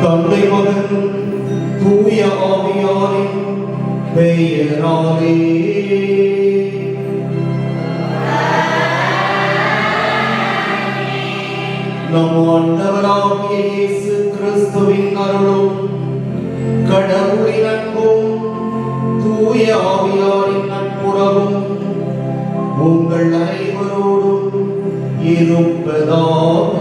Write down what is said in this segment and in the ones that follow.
தந்தை மகன் தூய ஆவியாரின் பெயராலே நம் ஆண்டவராகிய இயேசு கிறிஸ்துவின் அருளும் கடவுளின் அன்பும் தூய ஆவியாரின் நட்புறவும் உங்கள் அனைவரோடும் இருப்பதாக.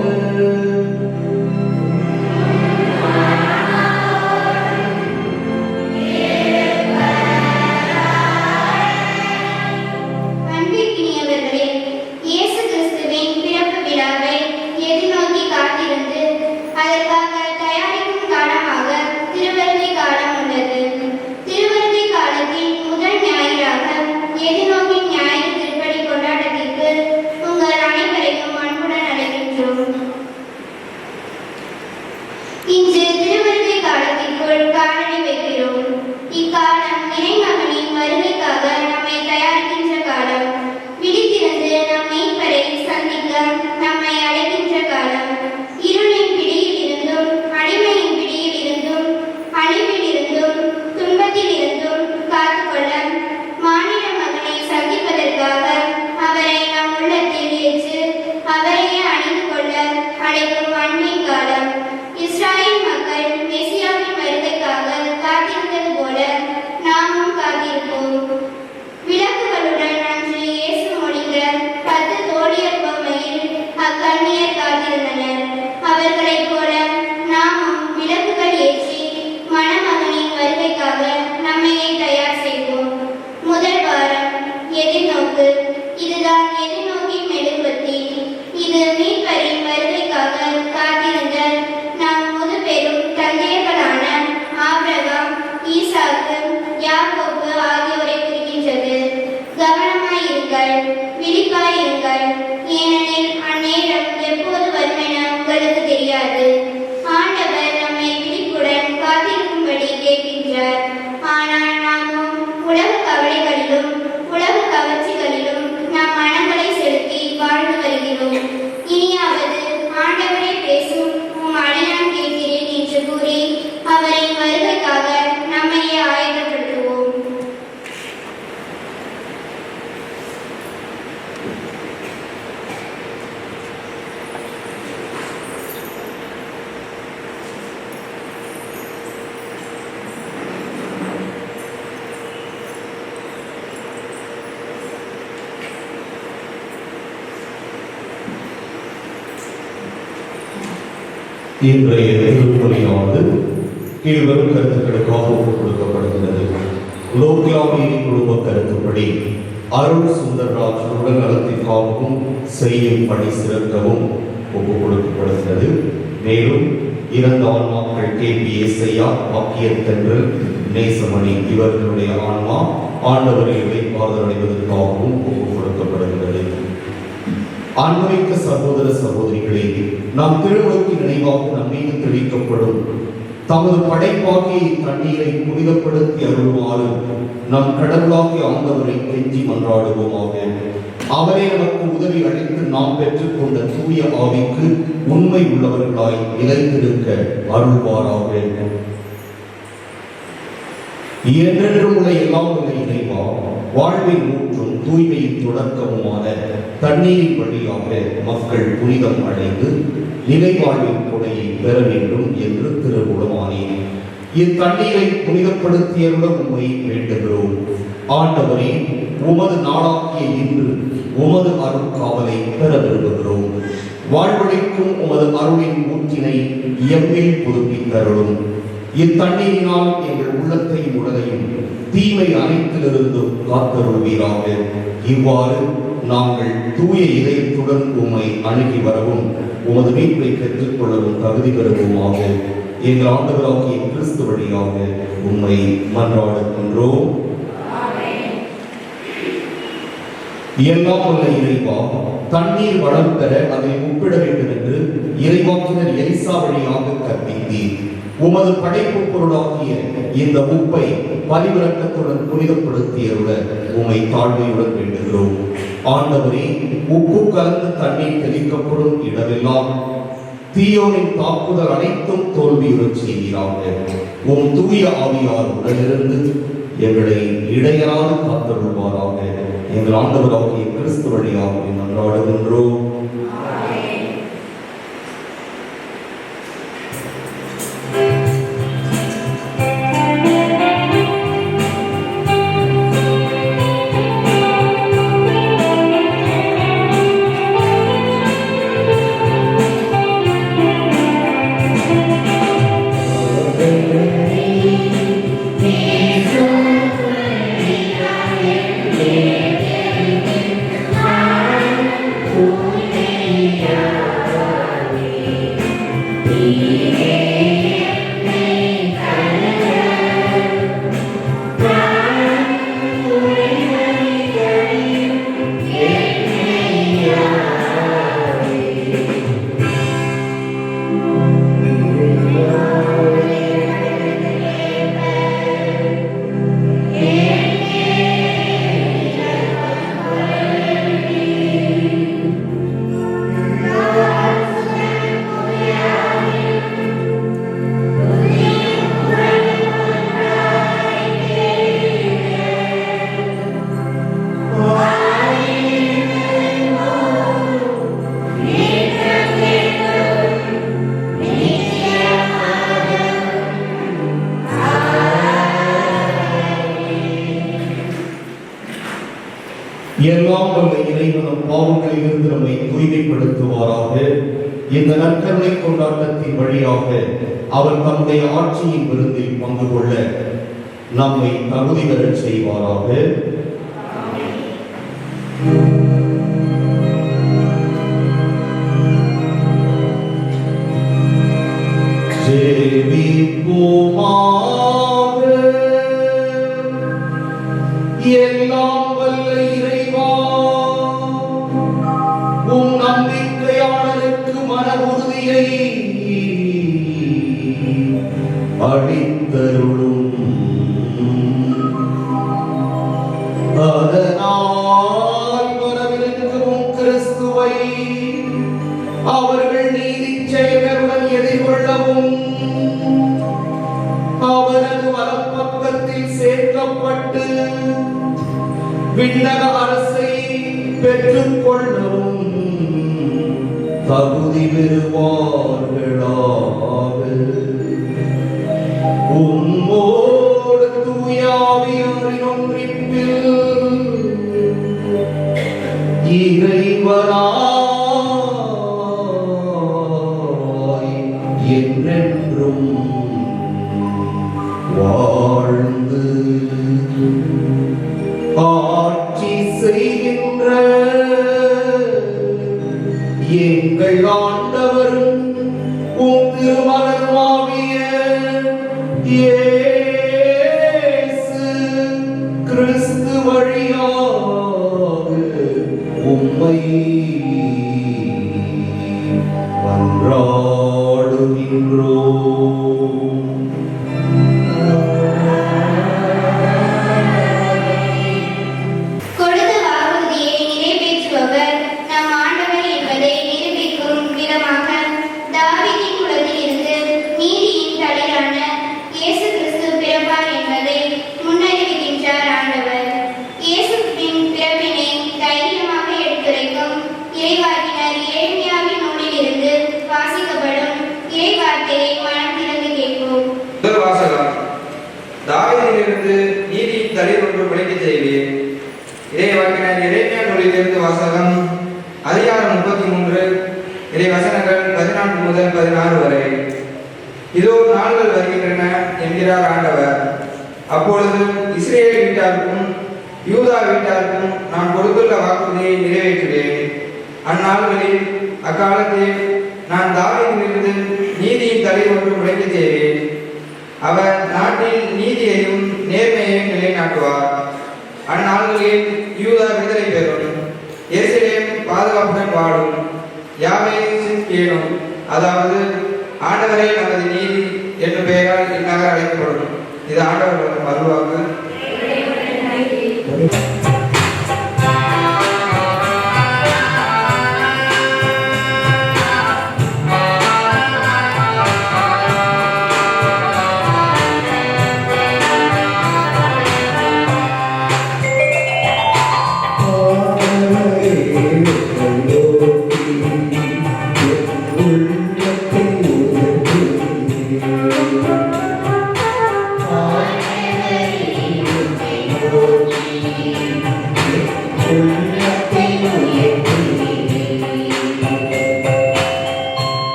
இன்றைய திருப்பலியானது கீழ்வரும் கருத்துக்களுக்காக ஒப்புக் கொடுக்கப்படுகிறது. லோக்லாவின் குடும்ப கருத்துப்படி அருள் சுந்தர்ராஜ் உடல் நலத்திற்காகவும் செய்யும் பணி சிறக்கவும் ஒப்புக் கொடுக்கப்படுகிறது. மேலும் இரண்டு ஆன்மாக்கள் கேபி ஏசையா வாக்கியத்தென்றல் நேசமணி இவர்களுடைய ஆன்மா ஆண்டவரை இளைப்பாறுதலடைவதற்காகவும் ஒப்புக் கொடுக்கப்படுகிறது. ஆன்மீக சகோதர சகோதரிகளே, நாம் திருவுலகு நினைவாக நம்மீது தெளிக்கப்படும் தமது படைப்பாகிய தண்ணீரை புனிதப்படுத்தி அருள்வாறு நம் கடவுளாகிய ஆண்டவரை கெஞ்சி மன்றாடுவோமாக. அவரே நமக்கு உதவி அளித்து நாம் பெற்றுக்கொண்ட தூய ஆவிக்கு உண்மை உள்ளவர்களாய் நிலைத்திருக்க அருள்வாராக. என்றென்றும் உள்ள எல்லாம் உள்ள இறைவா, வாழ்வின் ஊற்றும் தூய்மையின் தொடக்கமுமான தண்ணீரின் வழியாக மக்கள் புனிதம் அடைந்து நிலை வாழ்வின் கொடையை பெற வேண்டும் என்று திருவுளமானேன். இத்தண்ணீரை புனிதப்படுத்தியருட உண்மை வேண்டுகிறோம். ஆண்டவரே, உமது நாளாக்கிய இன்று உமது அருட்காவலை பெற விரும்புகிறோம். வாழ்வழிக்கும் உமது அருளின் ஊற்றினை எம்மில் புதுப்பித்தருளும். இத்தண்ணீரினால் எங்கள் உள்ளத்தையும் உடலையும் தீமை அனைத்திலிருந்தும் காத்தருள்வீராக. இவ்வாறு நாங்கள் தூய இதயத்துடன் உம்மை அணுகி வரவும் உமது மீட்பை பெற்றுக்கொள்ளவும் தகுதி பெறுவோமாக. எங்கள் ஆண்டவராகிய கிறிஸ்து வழியாக உம்மை மன்றாடுகின்றோம். எல்லாம் உள்ள இறைவா, தண்ணீர் வளம் பெற அதை உப்பிட வேண்டும் என்று இறைவாக்கினர் எலிசா வழியாக கற்பித்தீர். உமது படைப்பு பொருளாகிய இந்த உப்பை பரிவிரக்கத்துடன் புனிதப்படுத்தியருள உம்மை தாழ்மையுடன் வேண்டுகிறோம். ஆண்டவரே, உப்பு கலந்து தண்ணீர் தெளிக்கப்படும் இடமெல்லாம் தீயோனின் தாக்குதல் அனைத்தும் தோல்வியுறச் செய்கிறாங்க. உம் தூய ஆவியார் உடனிருந்து எங்களை இடையராது காத்தருள்வாராக. எங்கள் ஆண்டவராகிய கிறிஸ்து வழியாக மன்றாடுகின்றோம். எல்லாம் வல்ல இறைவனும் பாவங்களிலிருந்து நம்மை தூய்மைப்படுத்துவாராக. இந்த நற்கருணை கொண்டாட்டத்தின் வழியாக அவர் தம்முடைய ஆட்சியின் விருந்தில் பங்கு கொள்ள நம்மை தகுதி பெறச் செய்வாராக. எல்லாம் வல்ல இறைவா, உம் நம்பிக்கையாளருக்கு மன உறுதியை அளித்தருளும். அதனால் வரவிருக்கும் கிறிஸ்துவை அவர்கள் நீதி செயல்களுடன் எதிர்கொள்ளவும் அவரது வலப்பக்கத்தில் சேர்க்கப்பட்டு விண்ணக அரசை பெற்றுக் கொள்ளவும் தகுதி பெறுவார்களாக. உம்மோடு தூய ஆவியாரின் ஒன்றிப்பில் இறைவனாய் என்றென்றும் வாழ்ந்து ஆட்சி செய்கின்ற எங்கள் ஆண்டவரும் உம் திருமகனுமாகிய இயேசு கிறிஸ்து வழியாக உம்மை மன்றாடுகின்றோம். தாவீதிலிருந்து நீதியின் தளிர் ஒன்று விளக்கிச் செய்வேன். இறைவாக்கினர் எரேமியா நூலிலிருந்து வாசகம். அதிகாரம் 33 இறை வசனங்கள் 14 முதல் 16 வரை. இதோ நாள்கள் வருகின்றன என்கிறார் ஆண்டவர். அப்பொழுது இஸ்ரேல் வீட்டாருக்கும் யூதா வீட்டாருக்கும் நான் கொடுத்துள்ள வாக்குறுதியை நிறைவேற்றுவேன். அந்நாள்களில் அக்காலத்தில் நான் தாவீதிலிருந்து நீதியின் தலை ஒன்று முளைக்க செய்வேன். அவர் நாட்டில் நீதியையும் நேர்மையையும் நிலைநாட்டுவார். அந்நாள்களில் யூதா விடுதலை பெறும், எருசலேம் பாதுகாப்புடன் வாழும். யாவே கேளும், அதாவது ஆண்டவரே நமது நீதி என்ற பெயரால் இந்நகர் அழைக்கப்படும். இது ஆண்டவர் மறுவாக்கு.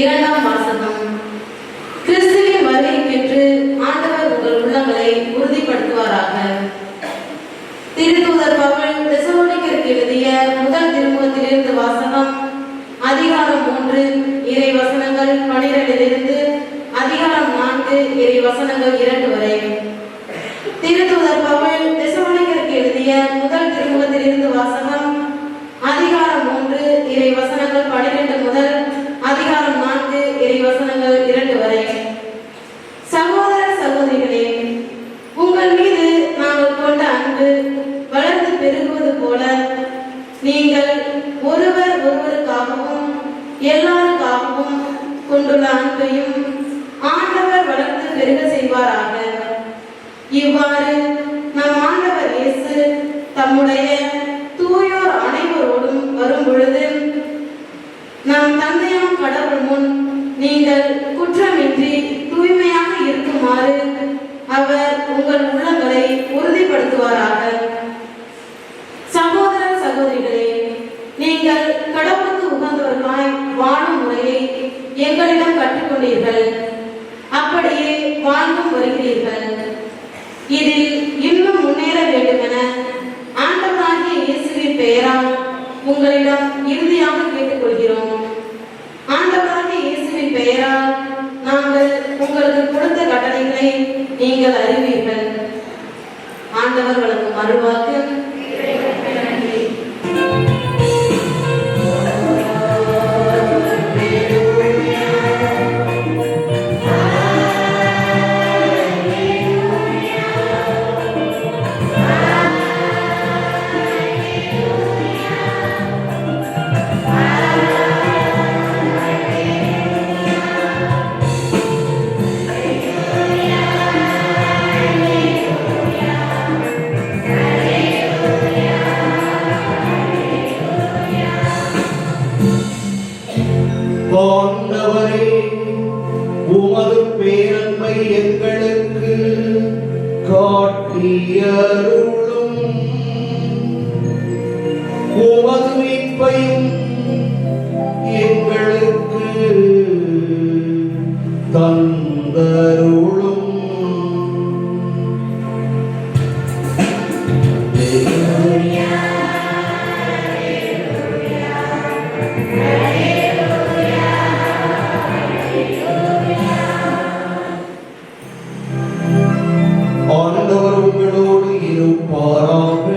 இரண்டாம் வாசகம். கிறிஸ்துவின் வருகைக்கென்று ஆண்டவர் உங்கள் உள்ளங்களை உறுதிப்படுத்துவாராக. திருத்தூதர் பவுல் தெசலோனிக்கருக்கு எழுதிய முதல் திருமுகத்திலிருந்து வாசகம். அதிகாரம் 3 இறை வசனங்கள் 12 அதிகாரம் 4 இறை வசனங்கள் 2 வரை. திருத்தூதர் பவுல் தெசலோனிக்கருக்கு எழுதிய முதல் திருமுகத்திலிருந்து வாசகம். அதிகாரம் 3 இறை வசனங்கள் 12 முதல் அதிகாரம் 4 இறை வசனங்கள் 2 வரை. சகோதர சகோதரிகளே, உங்கள் மீது நாங்கள் கொண்ட அன்பு வளர்ந்து பெருகுவது போல நீங்கள் எல்லாருக்காகவும் கொண்டுள்ள அன்பையும் ஆண்டவர் வளர்த்து பெருக செய்வாராக. இவ்வாறு நம் ஆண்டவர் இயேசு தம்முடைய தூயோர் அனைவரோடும் வரும் பொழுது நம் தந்தையாம் கடவுள் முன் நீங்கள் குற்றமின்றி தூய்மையாக இருக்குமாறு அவர் உங்கள் உள்ளங்களை உறுதிப்படுத்துவாராக. சகோதர சகோதரிகளே, நீங்கள் கடவுளுக்கு உகந்தவர்களாய் வாழும் முறையை எங்களிடம் கற்றுக்கொண்டீர்கள், அப்படியே வாழ்ந்தும் வருகிறீர்கள். இதில் இன்னும் முன்னேற வேண்டுமென ஆண்டவராகிய இயேசுவின் பெயரால் உங்களிடம் இறுதியாக கேட்டுக்கொள்கிறோம். ஆண்டவராகிய இயேசுவின் பெயரால் நாங்கள் உங்களுக்கு கொடுத்த கட்டளைகளை நீங்கள் அறிவீர்கள். ஆண்டவர் வழங்கும் அருள்வாக்கு. ஆண்டவரே, உமது பேரன்பை எங்களுக்கு காட்டியருளும். உமது மீட்பையும் எங்களுக்கு தந்தருளும். ஆண்டவர் உங்களோடு இருப்பாராக.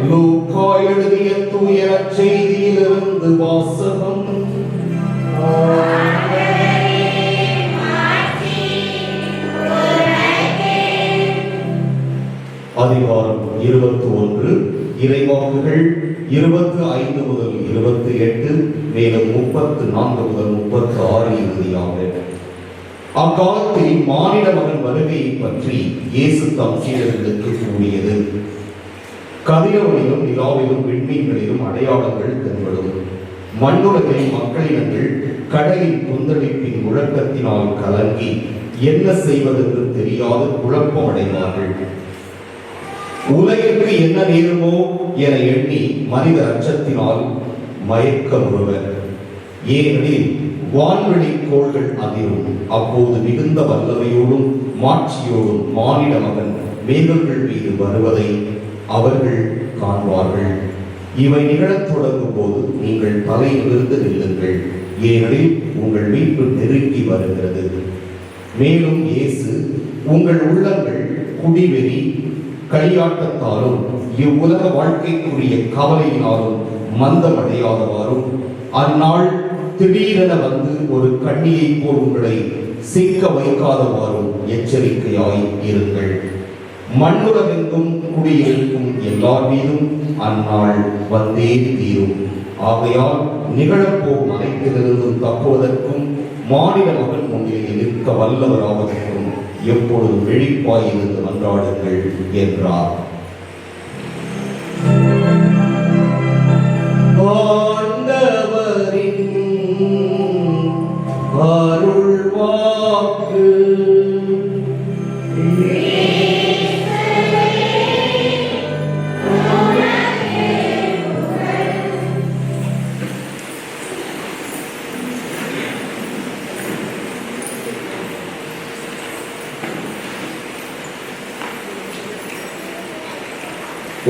லூக்கா எழுதிய தூய நற்செய்தியிலிருந்து வாசகம். அதிகாரம் 21, இறைவாக்குகள் 25 முதல் 28, மேலும் 34 முதல் 36 இறுதியாக. அக்காலத்தில் மானிட மகன் வருகையை பற்றி இயேசு தம் சீடர்களுக்கு கூறியது: கதிரவனிலும் நிலாவிலும் விண்மீன்களிலும் அடையாளங்கள் தென்படும். மண்ணுலகில் மக்களினங்கள் கடலின் கொந்தளிப்பின் முழக்கத்தினால் கலங்கி என்ன செய்வதென்று தெரியாது குழப்பம் அடைவார்கள். உலகிற்கு என்ன நேருமோ என எண்ணி மனித அச்சத்தினால் மயக்கமுறுவர். ஏனெனில் வான்வெளி கோள்கள் அதிரும். அப்போது மிகுந்த வல்லமையோடும் மாட்சியோடும் மானிட மகன் மேகங்கள் மீது வருவதை அவர்கள் காண்பார்கள். இவை நிகழத் தொடங்கும் போது நீங்கள் தலை நிமிர்ந்து நில்லுங்கள், ஏனெனில் உங்கள் மீட்பு நெருங்கி வருகிறது. மேலும் இயேசு உங்கள் உள்ளங்கள் குடிவெறி களியாட்டத்தாலும் இவ்வுலக வாழ்க்கைக்குரிய கவலையினாலும் மந்தமடையாதவாறும் அந்நாள் திடீரென வந்து ஒரு கண்ணியை போல் உங்களை சிக்க வைக்காதவாறும் எச்சரிக்கையாய் இருங்கள். மண்ணுலகெங்கும் குடியிருக்கும் எல்லார் மீதும் அந்நாள் வந்தே தீரும். ஆகையால் நிகழப்போகும் அனைத்திலிருந்தும் தப்புவதற்கும் மானிட மகன் முன்னிலையில் நிற்க வல்லவராவதற்கும் எப்பொழுதும் வெளிப்பாயிருந்து மன்றாடுங்கள் என்றார். ஆண்டவரின் அருள்வாக்கு.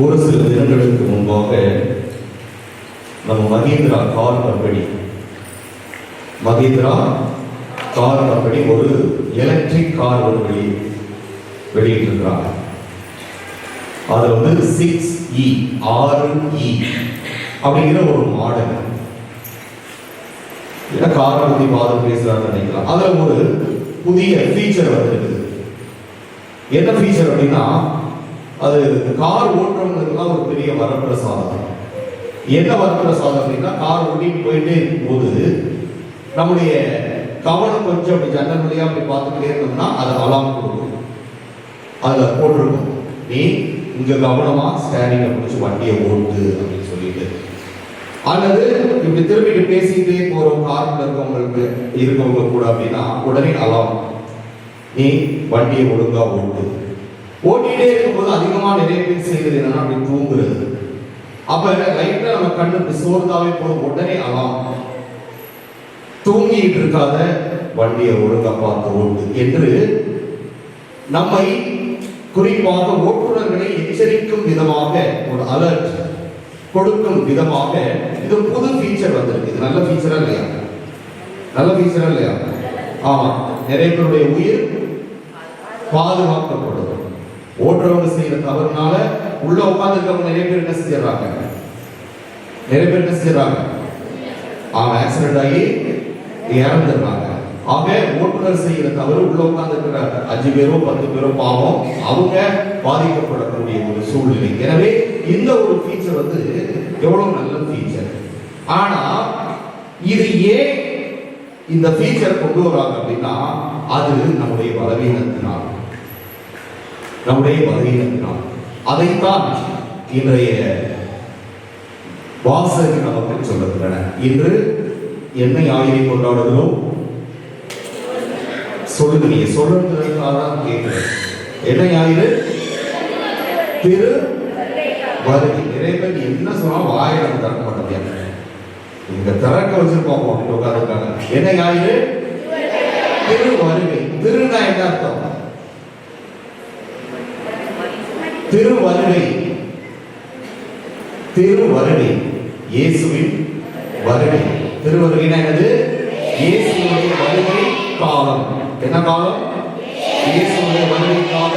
ஒரு சில தினங்களுக்கு முன்பாக நம்ம மகேந்திரா கார் கம்பெனி ஒரு எலக்ட்ரிக் கார் ஒரு வெளியிட்டிருக்கிறாங்க. அதில் வந்து 6E அப்படிங்கிற ஒரு மாடல். காரை பற்றி பாதம் பேசுறான்னு நினைக்கலாம். அதில் ஒரு புதிய ஃபீச்சர் வந்திருக்குது. என்ன ஃபீச்சர் அப்படின்னா, அது கார் ஓட்டுறவங்களுக்குலாம் ஒரு பெரிய வரப்பிரசாதம். என்ன வரப்பிரசாதம் அப்படின்னா, கார் ஓட்டிட்டு போயிட்டே இருக்கும்போது நம்முடைய கவனம் கொஞ்சம் அப்படி ஜன்னல் வழியா அப்படி பார்த்துக்கிட்டே இருந்தோம்னா அது அலாம் கொடுக்கும். அதில் போட்டிருக்கும், நீ இங்க கவனமா ஸ்டேரிங்கை பிடிச்சி வண்டியை ஓட்டு அப்படின்னு சொல்லிட்டு. அல்லது இப்படி திரும்பிட்டு பேசிக்கிட்டே போறோம் கார்ல இருக்கவங்க கூட அப்படின்னா உடனே அலாம், நீ வண்டியை ஒழுங்கா ஓட்டு. ஓட்டிகிட்டே இருக்கும்போது அதிகமா நிறைய பேர் செய்யறது என்னன்னா அப்படி தூங்குறது. அப்ப லைட்டா நம்ம கண்ணு சோர்ந்தாவே போதும், உடனே அலாம், தூங்கிட்டு இருக்காத, வண்டியை ஒழுங்கா பார்த்து ஓட்டு என்று நம்மை குறிப்பாக ஓட்டுநர்களை எச்சரிக்கும் விதமாக ஒரு அலர்ட் கொடுக்கும் விதமாக இது புது ஃபீச்சர் வந்திருக்கு. இது நல்ல ஃபீச்சரா இல்லையா? நல்ல ஃபீச்சரா இல்லையா? ஆமா, நிறைய பேருடைய உயிர் பாதுகாக்கப்படும். ஓட்டுறவங்க செய்யற தவறுனால உள்ள உட்கார்ந்து இருக்கவங்க நிறைய பேர் என்ன செஞ்சிடறாங்க? நிறைய பேர் என்ன செஞ்சிடறாங்க? அவன் ஆக்சிடென்ட் ஆகி இறந்துடுறாங்க. ஆக ஓட்டுநர் செய்யற தவறு உள்ள உட்கார்ந்து இருக்கிற 5 பேரோ 10 பேரோ பாவம், அவங்க பாதிக்கப்படக்கூடிய ஒரு சூழ்நிலை. எனவே இந்த ஒரு ஃபீச்சர் வந்து எவ்வளவு நல்ல ஃபீச்சர். ஆனா இது ஏன் இந்த ஃபீச்சர் கொண்டு வராங்க அப்படின்னா, அது நம்முடைய பலவீனத்தினால், நம்முடைய பலவீனத்தினால். அதைத்தான் இன்றைய வாசகர் நமக்கு சொல்லுகின்றன. இன்று என்ன ஞாயிறை கொண்டாடுகிறோம்? சொல்லுங்க, நீங்க சொல்றதுக்காக தான் கேட்கிறேன். என்ன ஞாயிறு? திரு வருகை. நிறைய பேர் என்ன சொன்னாலும் வாயில திறக்க மாட்டேங்க. இங்க திறக்க வச்சிருப்போம் அப்படின்னு உட்காந்துருக்காங்க. என்ன ஞாயிறு? திரு வருகை. திருனா என்ன அர்த்தம்? திரு வருகை. திரு வருகை, இயேசுவின் வருகை. திருவருகைனா என்னது? இயேசுவுடைய வருகை காலம். என்ன காலம்? இயேசுவுடைய வருகைக்காக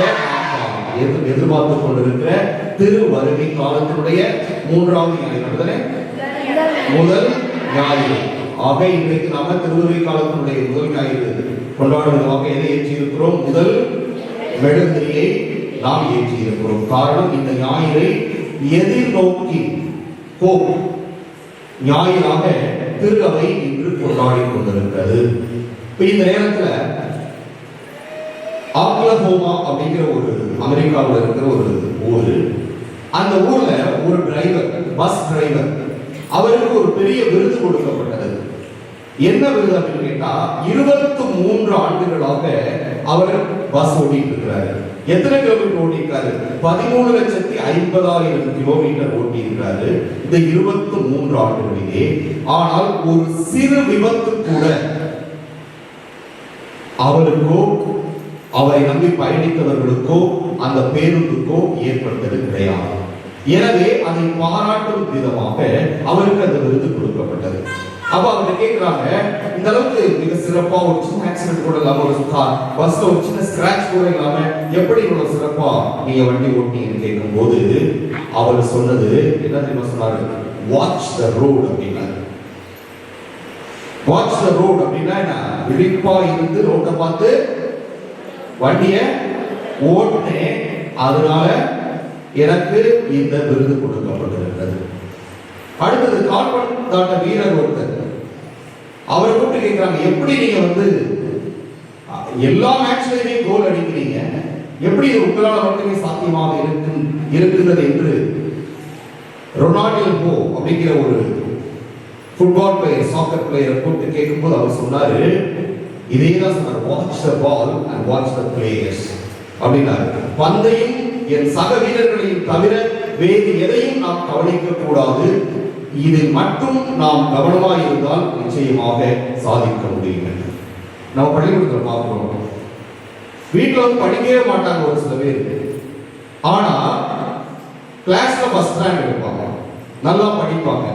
எதிர்பார்த்து கொண்டிருக்கிற திரு வருகை காலத்தினுடைய 3வது ஞாயிறு, முதல் ஞாயிறு. ஆக இன்றைக்கு நாம திருவருகை காலத்தினுடைய முதல் ஞாயிறு கொண்டாடுவதாக எதை ஏற்றி இருக்கிறோம்? முதல் மெழுகுதிரியை நாம் ஏற்றி இருக்கிறோம். காரணம், இந்த ஞாயிறை எதிர்நோக்கி ஞாயிறாக திரு அவை இன்று கொண்டாடி கொண்டிருக்கிறது. இந்த நேரத்துல ஆக்லஹோமா அப்படிங்கிற ஒரு அமெரிக்காவில் இருக்கிற ஒரு ஊரு. அந்த ஊர்ல ஒரு டிரைவர், பஸ் டிரைவர், அவருக்கு ஒரு பெரிய விருது கொடுக்கப்பட்டது. என்ன விருது அப்படின்னு கேட்டா, 23 ஆண்டுகளாக அவர் பஸ் ஓட்டிட்டு இருக்கிறாரு. எத்தனை கிலோமீட்டர் ஓட்டி இருக்காரு? 13,50,000 கிலோமீட்டர் ஓட்டி இருக்கிறாரு இந்த 23 ஆண்டுகளிலே. ஆனால் ஒரு சிறு விபத்து கூட அவருக்கோ அவரை நம்பி பயணித்தவர்களுக்கோ அந்த பேருந்துக்கோ ஏற்பட்டது கிடையாது. எனவே அதை பாராட்டும் விதமாக அவருக்கு அந்த விருது கொடுக்கப்பட்டது. அப்ப அவங்க கேட்கிறாங்க, இந்த அளவுக்கு மிக சிறப்பா ஒரு சின்ன ஆக்சிடென்ட் கூட இல்லாம, ஒரு பஸ்ல ஒரு சின்ன ஸ்கிராட்ச் கூட இல்லாம எப்படி இவ்வளவு சிறப்பா நீங்க வண்டி ஓட்டினீங்கன்னு கேட்கும் போது அவர் சொன்னது என்ன தெரியுமா சொன்னாரு? வாட்ச் த ரோட் அப்படின்னாரு. வாட்ச் த ரோட் அப்படின்னா என்ன? விழிப்பா இருந்து ரோட்டை பார்த்து வண்டிய ஓட்டினேன், அதனால எனக்கு இந்த விருது கொடுக்கப்பட்டிருக்கிறது. அடுத்தது கால்பந்தாட்ட வீரர் ஒருத்தர், அவரை கூப்பிட்டு கேட்கிறாங்க, எப்படி நீங்க வந்து எல்லா மேட்ச்லயுமே கோல் அடிக்கிறீங்க, எப்படி உங்களால் மட்டுமே சாத்தியமாக இருக்கிறது என்று ரொனால்டோ அப்படிங்கிற ஒரு ஃபுட்பால் பிளேயர், சாக்கர் பிளேயரை கூப்பிட்டு கேட்கும்போது அவர் சொன்னாரு, இதே தான் சொன்னார், watch the ball and watch the players அப்படின்னாரு. பந்தையும் என் சக வீரர்களையும் தவிர வேறு எதையும் நாம் கவனிக்க கூடாது, இதில் மட்டும் நாம் கவனமாக இருந்தால் நிச்சயமாக சாதிக்க முடியும் என்று. நம்ம பள்ளிக்கூடத்தில் பார்க்கிறோம், வீட்டில் வந்து படிக்கவே மாட்டாங்க ஒரு சில பேர், ஆனா கிளாஸ்ல ஃபர்ஸ்ட் ரேங்க் எடுப்பாங்க, நல்லா படிப்பாங்க.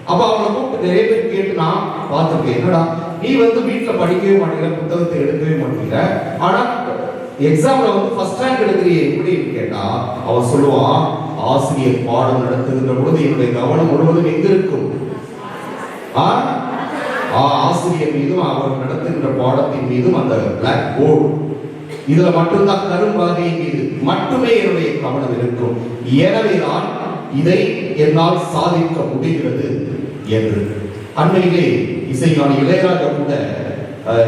அப்ப அவங்களை கூப்பிட்டு நிறைய பேர் கேட்டு நான் பார்த்துருக்கேன், என்னடா நீ வந்து வீட்டில் படிக்கவே மாட்டேங்கிற, புத்தகத்தை எடுக்கவே மாட்டேங்கிற, ஆனா எக்ஸாம்ல வந்து ஃபர்ஸ்ட் ரேங்க் எடுக்கிறீ எப்படின்னு கேட்டா அவன் சொல்லுவான், ஆசிரியர் பாடம் நடத்துகின்ற பொழுது என்னுடைய கவனம் முழுவதும் எங்க இருக்கும்? ஆசிரியர் மீதும் அவர் நடத்துகின்ற பாடத்தின் மீதும் அந்த பிளாக் போர்டு இதுல மட்டும்தான் கரும்பலகை மீது மட்டுமே என்னுடைய கவனம் இருக்கும். எனவேதான் இதை என்னால் சாதிக்க முடிகிறது என்று. அண்மையிலே இசைஞானி இளையராஜா கூட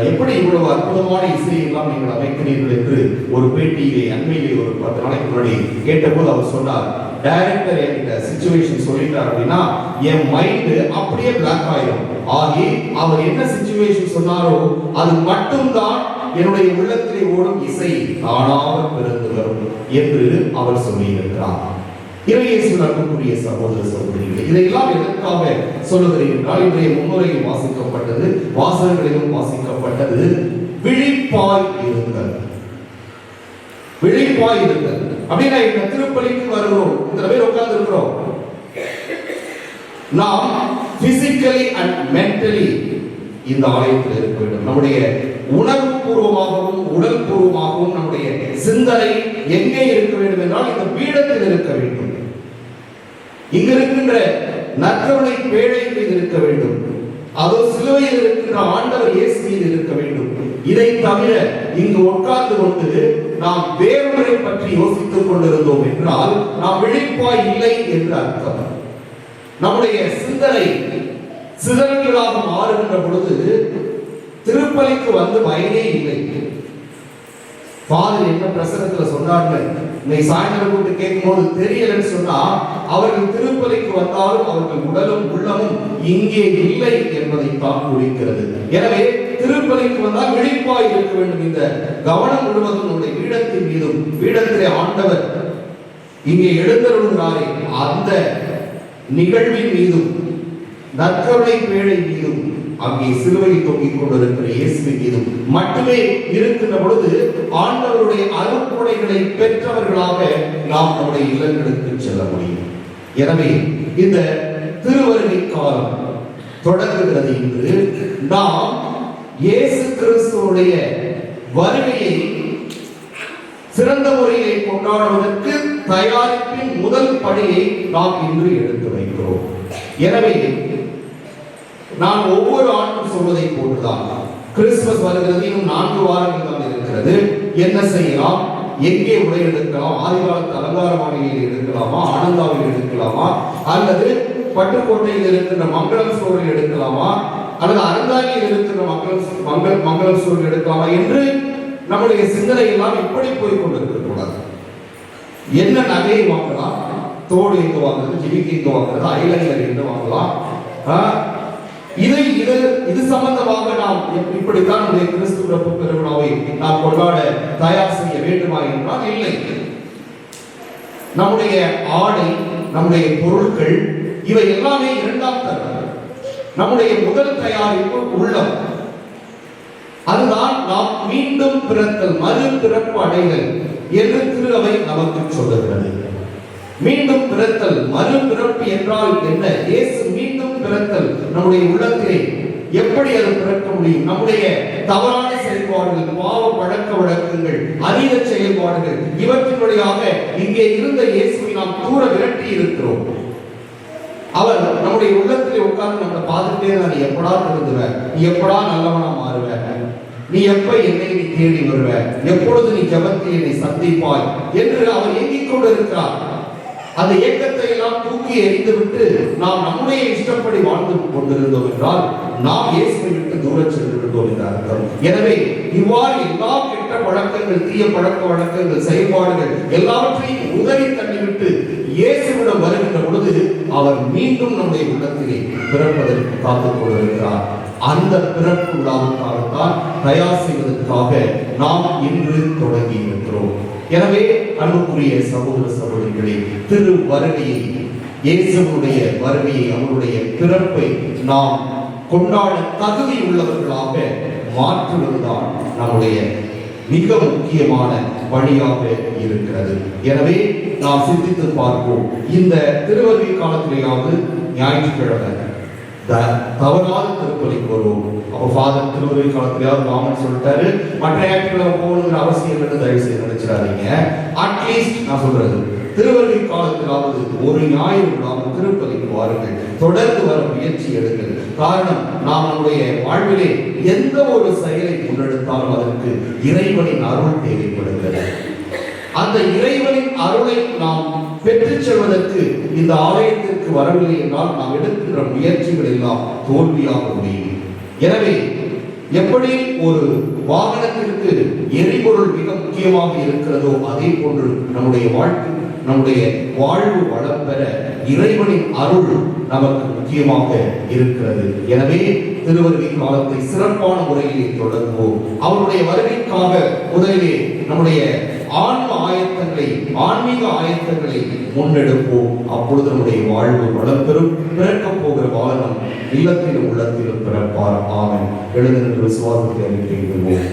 எப்படி இவ்வளவு அற்புதமான இசையை எல்லாம் நீங்கள் அமைக்கிறீர்கள் என்று ஒரு பேட்டியிலே அண்மையிலே ஒரு 10 நாளைக்கு முன்னாடி கேட்டபோது அவர் சொன்னார், டைரக்டர் என்கிட்ட சிச்சுவேஷன் சொல்லிட்டார் அப்படின்னா என் மைண்ட் அப்படியே பிளாக் ஆயிடும். ஆகி அவர் என்ன சிச்சுவேஷன் சொன்னாரோ அது மட்டும்தான் என்னுடைய உள்ளத்திலே ஓடும் இசை தானாக பிறந்து வரும் என்று அவர் சொல்லியிருக்கிறார். இறையேசுவில் அன்புக்குரிய சகோதர சகோதரிகளே, இதையெல்லாம் எதற்காக சொல்லுகிறேன் என்றால், இன்றைய முன்னுரையில் வாசிக்கப்பட்டது, வாசகங்களிலும் வாசிக்கப்பட்டது, விழிப்பாய் இருங்கள். விழிப்பாய் இருங்கள் அப்படின்னா இந்த திருப்பலிக்கு வருகிறோம், இத்தனை பேர் உட்கார்ந்து இருக்கிறோம். நாம் பிசிக்கலி அண்ட் மென்டலி இந்த ஆலயத்தில் இருக்க வேண்டும். நம்முடைய உணர்வு பூர்வமாகவும் உடல் பூர்வமாகவும் நம்முடைய சிந்தனை எங்கே இருக்க வேண்டும் என்றால் இந்த பீடத்தில் இருக்க வேண்டும். இங்க இருக்கின்ற நற்கருணை பேழை மீது இருக்க வேண்டும். அதோ சிலுவையில் இருக்கின்ற ஆண்டவர் இயேசு மீது இருக்க வேண்டும். இதை தவிர இங்கு உட்கார்ந்து கொண்டு நாம் வேறொன்றை பற்றி யோசித்துக் கொண்டிருந்தோம் என்றால் நாம் விழிப்பாய் இல்லை என்று அர்த்தம். நம்முடைய சிந்தனை சிதறல்களாக மாறுகின்ற பொழுது திருப்பலிக்கு வந்து பயனே இல்லை. ஃபாதர் என்ன பிரசனத்துல சொன்னாங்க, நீ சாயந்தரம் கூட்டு கேட்கும் போது தெரியலன்னு சொன்னா அவர்கள் திருப்பலிக்கு வந்தாலும் அவர்கள் உடலும் உள்ளமும் இங்கே இல்லை என்பதை தான் குறிக்கிறது. எனவே திருப்பலிக்கு வந்தால் விழிப்பாய் இருக்க வேண்டும். இந்த கவனம் முழுவதும் நம்முடைய பீடத்தின் மீதும், பீடத்திலே ஆண்டவர் இங்கே எழுந்தருள்கிறாரே அந்த நிகழ்வின் மீதும், நற்கருணை பேழை மீதும், அங்கே சிலுவையில் தொங்கிக் கொண்டிருக்கிற இயேசுவின் மீதும் மட்டுமே இருக்கின்ற பொழுது ஆண்டவருடைய அருட்கொடைகளை பெற்றவர்களாக நாம் நம்முடைய இல்லங்களுக்கு செல்ல முடியும். எனவே இந்த திருவருகை காலம் தொடங்குகிறது. இன்று நாம் இயேசு கிறிஸ்துவுடைய வருகையை சிறந்த முறையை கொண்டாடுவதற்கு தயாரிப்பின் முதல் படியை நாம் இன்று எடுத்து வைக்கிறோம். எனவே நான் ஒவ்வொரு ஆண்டும் சொல்வதை போட்டுதான், கிறிஸ்துமஸ் வருகிறது, இன்னும் 4 வாரங்கள் தான் இருக்கிறது. என்ன செய்யலாம், எங்கே உடை எடுக்கலாம், ஆதிகாலத்து அலங்கார மாளிகையில் எடுக்கலாமா, ஆனந்தாவில் எடுக்கலாமா, அல்லது பட்டுக்கோட்டையில் இருக்கின்ற மங்களம் ஸ்டோரில் எடுக்கலாமா, அல்லது அறந்தாங்கியில் இருக்கிற மங்களம் ஸ்டோரில் எடுக்கலாமா என்று நம்முடைய சிந்தனை எல்லாம் இப்படி போய் கொண்டிருக்க கூடாது. என்ன நகையை வாங்கலாம், தோடு எங்க வாங்குறது, ஜிமிக்கி எங்க வாங்குறது, ஐலைனர் எங்க வாங்கலாம், இது சம்பந்தமாக நாம் இப்படித்தான் நம்முடைய கிறிஸ்து பிறப்பு பெருவிழாவை நாம் கொண்டாட தயார் செய்ய வேண்டுமா என்றால் இல்லை. நம்முடைய ஆடை, நம்முடைய பொருட்கள் இவை எல்லாமே இரண்டாம் தரம். நம்முடைய முதல் தயாரிப்பு உள்ளம். அதுதான் நாம் மீண்டும் பிறத்தல், மறு பிறப்பு அடைதல் என்று திருஅவை நமக்கு சொல்லுகிறது. மீண்டும் பிறத்தல், மறு பிறப்பு என்றால் என்ன? இயேசு மீண்டும் பிறத்தல் நம்முடைய உள்ளத்திலே எப்படி அது பிறக்க முடியும்? நம்முடைய தவறான செயல்பாடுகள், பாவ பழக்க வழக்கங்கள், அதீத செயல்பாடுகள் இவற்றின் வழியாக இங்கே இருந்த இயேசுவை நாம் தூர விரட்டி இருக்கிறோம். அவர் நம்முடைய உள்ளத்திலே உட்கார்ந்து நம்மளை பார்த்துட்டே, நான் எப்படா திருந்துவேன், நீ எப்படா நல்லவனா மாறுவேன், நீ எப்ப என்னை நீ தேடி வருவ, எப்பொழுது நீ ஜெபத்தில் என்னை சந்திப்பாய் என்று அவர் ஏங்கிக் கொண்டிருக்கிறார். அந்த ஏக்கத்தை எல்லாம் தூக்கி எறிந்துவிட்டு நாம் நம்முடைய இஷ்டப்படி வாழ்ந்து கொண்டிருந்தோம் என்றால் நாம் இயேசுவை விட்டு தூரம் சென்று விட்டோம் என்ற அர்த்தம். எனவே இவ்வாறு எல்லா கெட்ட பழக்கங்கள், தீய பழக்க வழக்கங்கள், செயல்பாடுகள் எல்லாவற்றையும் உதறி தள்ளிவிட்டு இயேசுவிடம் வருகின்ற பொழுது அவர் மீண்டும் நம்முடைய உள்ளத்திலே பிறப்பதற்கு காத்துக் கொண்டிருக்கிறார். அந்த பிறப்பு விழாவுக்காகத்தான் தயார் செய்வதற்காக நாம் இன்று தொடங்கி இருக்கிறோம். எனவே அன்புக்குரிய சகோதர சகோதரிகளே, திரு வருகையை, இயேசுவுடைய வருகையை, அவருடைய பிறப்பை நாம் கொண்டாட தகுதி உள்ளவர்களாக மாற்றுவதுதான் நம்முடைய மிக முக்கியமான வழியாக இருக்கிறது. எனவே நாம் சிந்தித்து பார்ப்போம். இந்த திருவருகை காலத்திலேயாவது ஞாயிற்றுக்கிழமை தவறாத திருப்பலிக்கு வருவோம். அப்போ ஃபாதர் திருவருகை காலத்திலேயாவது ராமன் சொல்லிட்டாரு, மற்ற ஞாயிற்றுக்கிழமை போகணுங்கிற அவசியம் என்று தயவு செய்து நினைச்சிடாதீங்க. அட்லீஸ்ட் நான் சொல்றது திருவருகை காலத்திலாவது ஒரு ஞாயிறு விடாமல் திருப்பதிக்கு வாருங்கள். தொடர்ந்து வர முயற்சி எடுங்கள். காரணம், நாம் நம்முடைய வாழ்விலே எந்த ஒரு செயலை முன்னெடுத்தாலும் அதற்கு இறைவனின் அருள் தேவைப்படுகிறது. அந்த இறைவனின் அருளை நாம் பெற்றுச் செல்வதற்கு இந்த ஆலயத்திற்கு வரவில்லை என்றால் நாம் எடுக்கின்ற முயற்சிகள் எல்லாம் தோல்வியாக முடியும். எனவே எப்படி ஒரு வாகனத்திற்கு எரிபொருள் மிக முக்கியமாக இருக்கிறதோ அதே போன்று நம்முடைய வாழ்வு வளம் பெற இறைவனின் அருள் நமக்கு முக்கியமாக இருக்கிறது. எனவே திருவருகை காலத்தை சிறப்பான முறையிலே தொடங்குவோம். அவருடைய வருகைக்காக முதலிலே நம்முடைய ஆன்மீக ஆயத்தங்களை முன்னெடுப்போம். அப்பொழுது நம்முடைய வாழ்வு வளம் பெறும். பிறக்கப் போகிற வாகனம் இல்லத்திலும் உள்ளத்திலும் பிறப்பார். ஆமென். எழுந்து நின்று விசுவாசத்தை அறிக்கையிடுவோம்.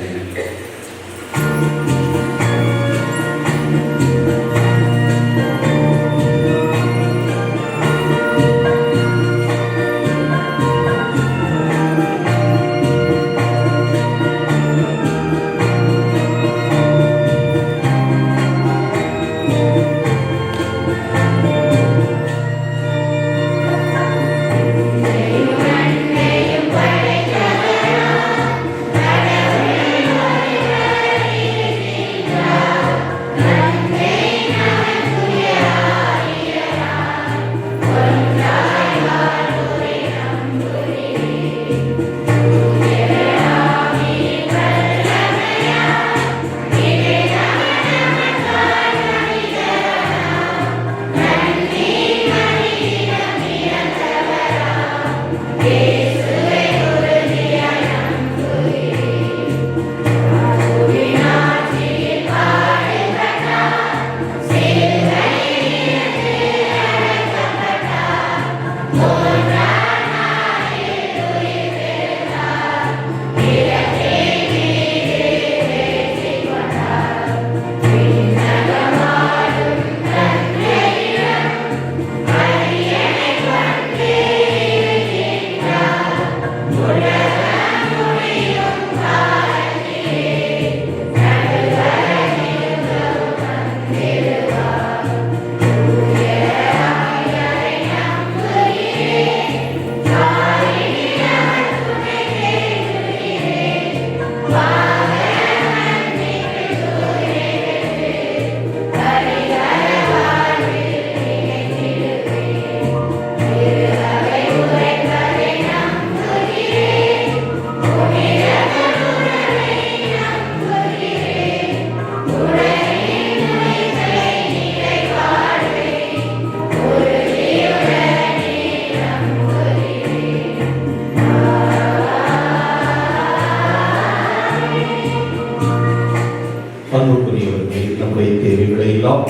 அன்புக்குரியவர்களே, நம்முடைய தேவைகளை எல்லாம்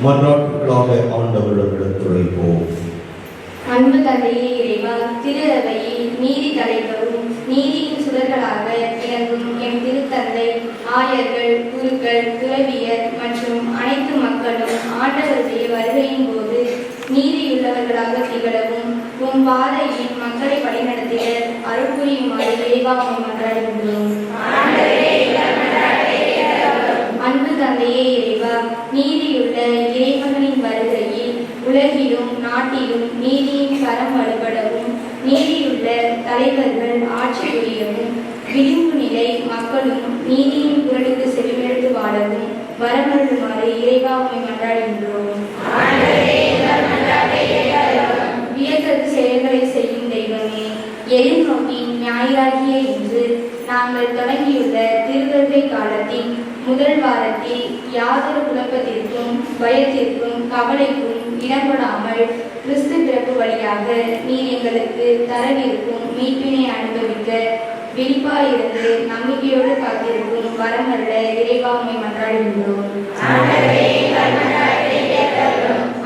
மன்றாட்டுகளாக ஆண்டவரிடம் எடுத்துரைப்போம். அன்பு தந்தையே இறைவா, திரு அவையில் நீதி தலைவரும் நீதியின் சுடர்களாக விளங்கும் எம் திருத்தந்தை, ஆயர்கள், குருக்கள், துறவியர் மற்றும் அனைத்து மக்களும் ஆண்டவருடைய வருகையின் போது நீதியுள்ளவர்களாக திகழவும் உம் பாதையில் மக்களை வழிநடத்திட அருள் புரியுமாறு இறைவா மன்றாடுகின்றோம். அன்பு தந்தையே இறைவா, நீதியுள்ள இறைமகனின் வருகையில் உலகிலும் நாட்டிலும் நீதியின் கரம் வலுப்படவும், நீதியுள்ள தலைவர்கள் ஆட்சி புரியவும், விளிம்பு நிலை மக்களும் நீதியின் குரலுக்கு செவிமடுத்து வாழவும் வரமருளுமாறு இறைவா மன்றாடுகின்றோம். வியத்தகு செயல்களை செய்யும் தெய்வமே, எதிர்நோக்கின் ஞாயிறாகிய இன்று நாங்கள் தொடங்கியுள்ள திருவருகை காலத்தின் முதல் வாரத்தில் யாதொரு குழப்பத்திற்கும் பயத்திற்கும் கவலைக்கும் இடப்படாமல் கிறிஸ்து பிறப்பு வழியாக நீர் எங்களுக்கு தரவிருக்கும் மீட்பினை அனுபவிக்க விழிப்பாயிருந்து நம்பிக்கையோடு காத்திருக்கும் வரமல்ல இறைவா மன்றாடுகின்றோம்.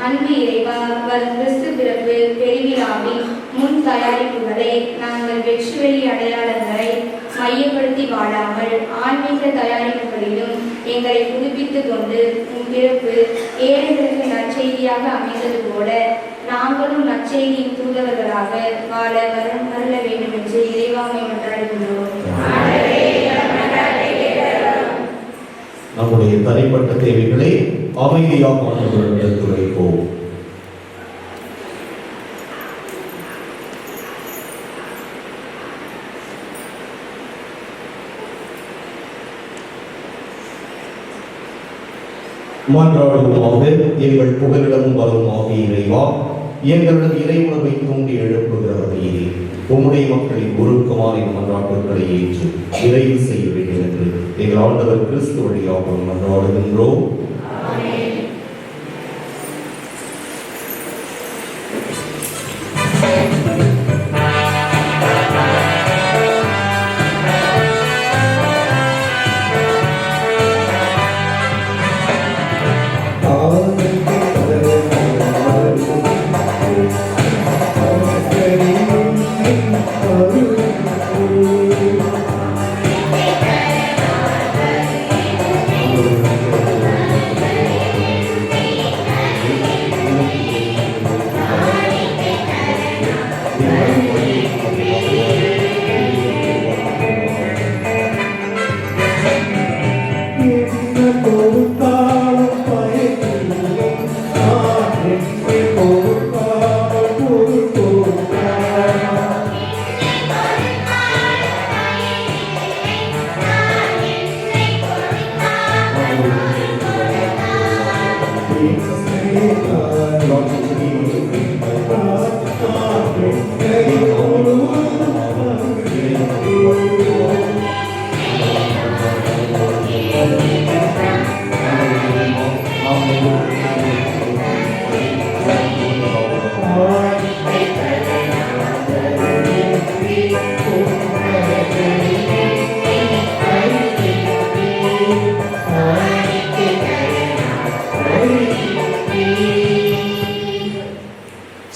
அன்பு இறைவா, வரும் கிறிஸ்து பிறப்பு பெருவிழாவின் முன் தயாரிப்புகளை நாங்கள் வெற்றி அடையாளங்களை மையப்படுத்தி வாழாமல் ஆன்மீக தயாரிப்புகளிலும் எங்களை புதுப்பித்துக் கொண்டு உன் பிறப்பு ஏழைகளுக்கு நற்செய்தியாக அமைந்தது போல நாங்களும் நற்செய்தியின் தூதவர்களாக வாழ வரமருள வேண்டும் என்று இறைவாமை மன்றாடுகின்றோம். நம்முடைய தனிப்பட்ட தேவைகளை அமைதியாக ஆண்டவரிடம் எடுத்துரைப்போம். மன்றாடுவோமாக. எங்கள் புகலிடமும் வருமாக இறைவா, எங்களிடம் இறைவுணர்வை தூண்டி எழுப்புகிறவரையே உம்முடைய மக்களின் உருக்கமான மன்றாட்டுகளை ஏற்று நிறைவு செய்ய வேண்டும் என்று எங்கள் ஆண்டவர் கிறிஸ்து வழியாக மன்றாடுகின்றோம்.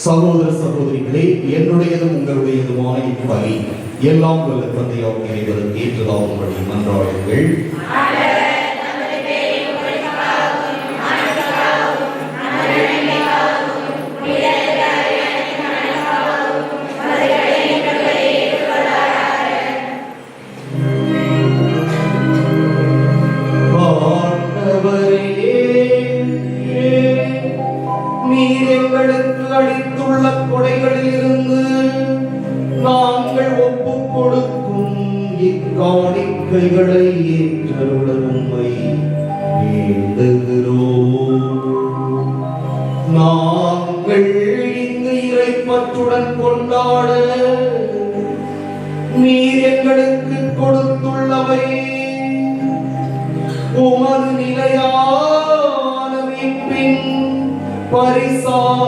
சகோதர சகோதரிகளே, என்னுடையதும் உங்களுடையதுமான இப்பலி எல்லாம் வல்ல தந்தையாம் இறைவனுக்கு ஏற்றதாகும்படி மன்றாடுங்கள். நீர் எங்களுக்கு அளித்துள்ள கொடைகளில் இருந்து நாங்கள் ஒப்புக் கொடுக்கும் இக்காணிக்கைகளை ஏற்றருள உம்மை வேண்டுகிறோம். நாங்கள் இங்கு இறைப்பற்றுடன் கொண்டாட நீர் எங்களுக்கு கொடுத்துள்ளவை உமது நிலையான மீட்பின் பரிசாக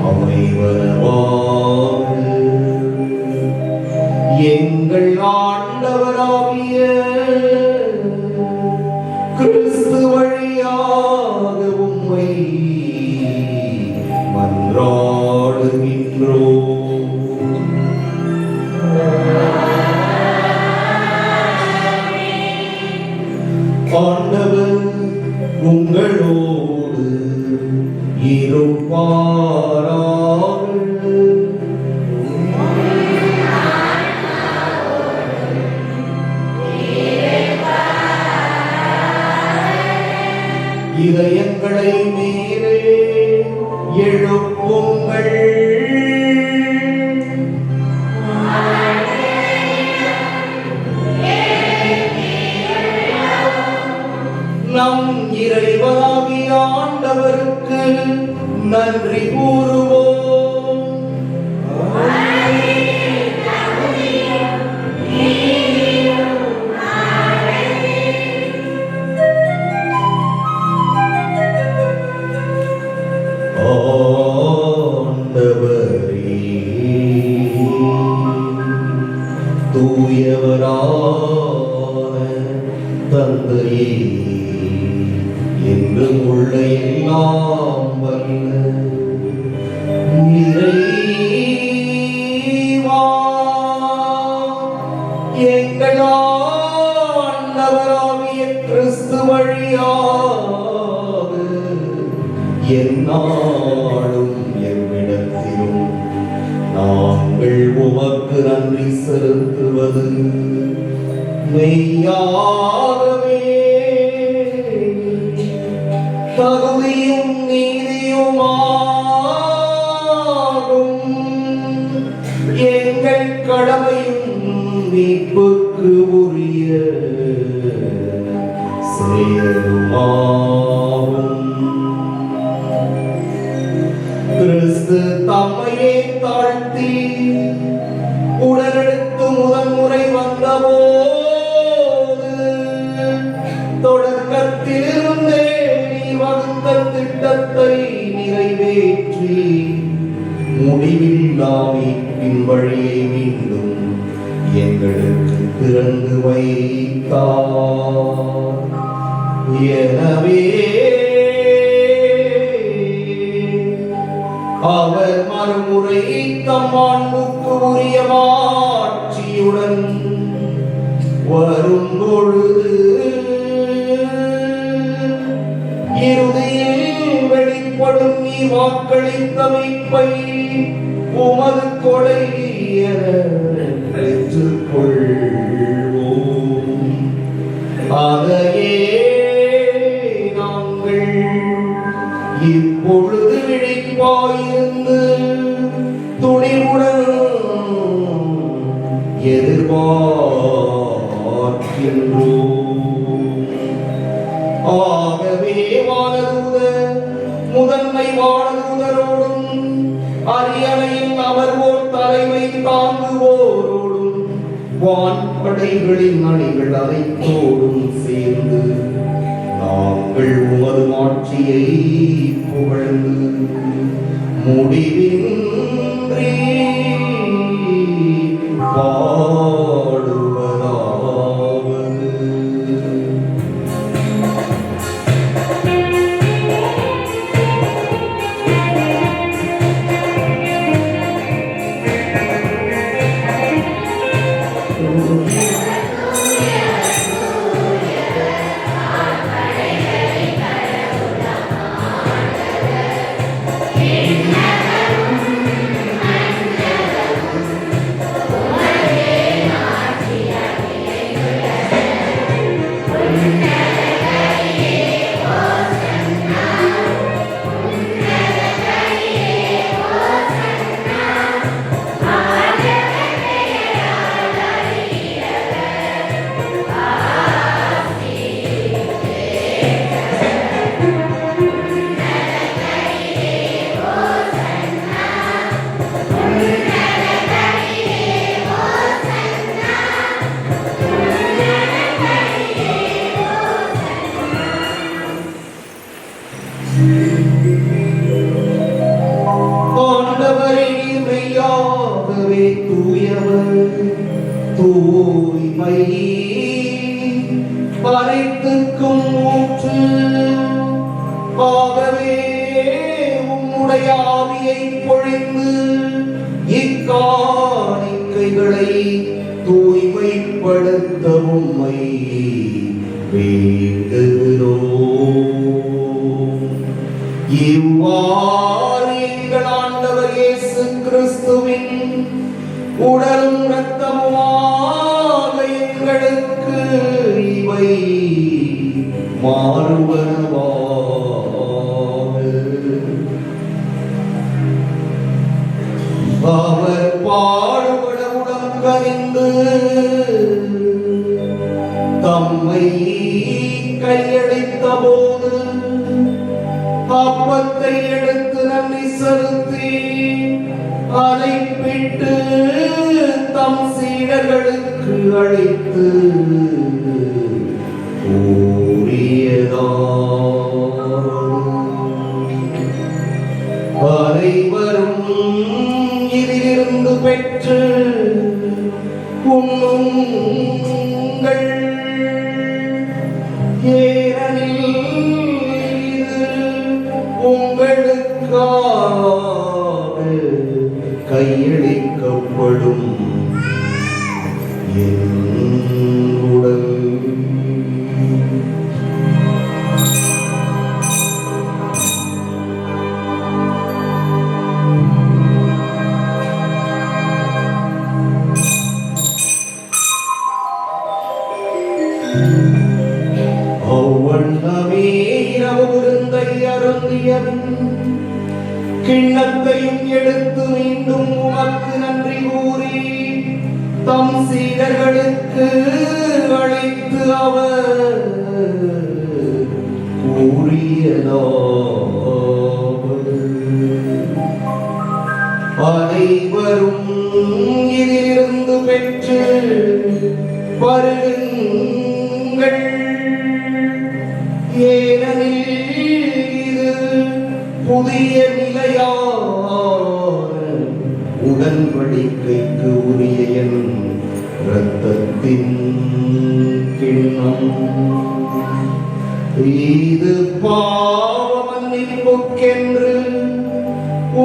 அமைவனவாக. எங்கள் ஆண்டவராகிய கிறிஸ்து வழியாக உம்மை மன்றாடுகின்றோம். ஆண்டவர் உங்களோடு இருப்பாராக. இதயங்களை மேலே எழுப்புங்கள். நம் இறைவனாகிய ஆண்டவருக்கு நன்றி கூறுவோம். ஆண்டவரே, தூயவரான தந்தையே, என்றும் உள்ள எல்லாம் வல்ல இறைவா, எங்கள் ஆண்டவராகிய கிறிஸ்து வழியாக எந்நாளும் எவ்விடத்திலும் நாங்கள் உமக்கு நன்றி செலுத்துவது மெய்யாகவே தகுதியும் நீதியுமாகும். எங்கள் கடமையும் மீட்புக்கு உரிய செயலுமாகும். கிறிஸ்து தம்மையே தாழ்த்தி உடலெடுத்து முதன்முறை வந்தபோது தொடக்கத்திலிருந்தே நீ வகுத்த திட்டத்தை நிறைவேற்றி முடிவில்லா மீட்பின் வழியை மீண்டும் எங்களுக்கு திறந்து வைத்தார். எனவே அவர் மறுமுறை தம் மாண்புக்கு உரிய மாட்சியுடன் வரும்பொழுது இறுதியில் வெளிப்படும் நீ வாக்களித்த மீட்பை உமது கொடை என பெற்றுக்கொள்வோம். அதையே நாங்கள் இப்பொழுது விழிப்பாயிருந்து துணிவுடன் எதிர்பார்க்கின்றோம். ஆகவே வானதூதர் முதன்மை வானதூதரோடும் அரியணையில் அமர்வோர் தலைமை தாங்குவோரோடும் வான்படைகளின் அணிகள் அனைத்தோடும் சேர்ந்து நாங்கள் உமது ஆட்சியை புகழ்ந்து முடிவின்றி பாடுவதாவது. தூய்மை பனைத்துக்கும் ஊற்று. ஆகவே உம்முடைய ஆவியை பொழிந்து இக்காணிக்கைகளை தூய்மைப்படுத்த உம்மை வேண்டுகிறோம். இவ்வாறு எங்கள் ஆண்டவர் இயேசு கிறிஸ்துவின் உடலும் இரத்தமுமாக எங்களுக்கு இவை மாறுவனவாக. அவர் பாடுபட உடம் கனிந்து தம்மை கையளித்த போது அப்பத்தை எடுத்து நன்றி செலுத்தி அதை பிட்டு தம் சீடர்களுக்கு அளித்து அனைவரும் இதிலிருந்து பெற்று உண்ணுங்கள். ஏனெனில் இது உங்களுக்காக கையளிக்கப்படும் என் உடல். அவ்வண்ணமே இரவு விருந்தை அருந்தியவன் கிண்ணத்தையும் எடுத்து மீண்டும் உமக்கு நன்றி கூறி தம் சீடர்களுக்கு அழைத்து அவர் புதிய நிலையான உடன்படிக்கைக்கு உரிய என் இரத்தத்தின் கிண்ணம். இது பாவ மன்னிப்புக்கென்று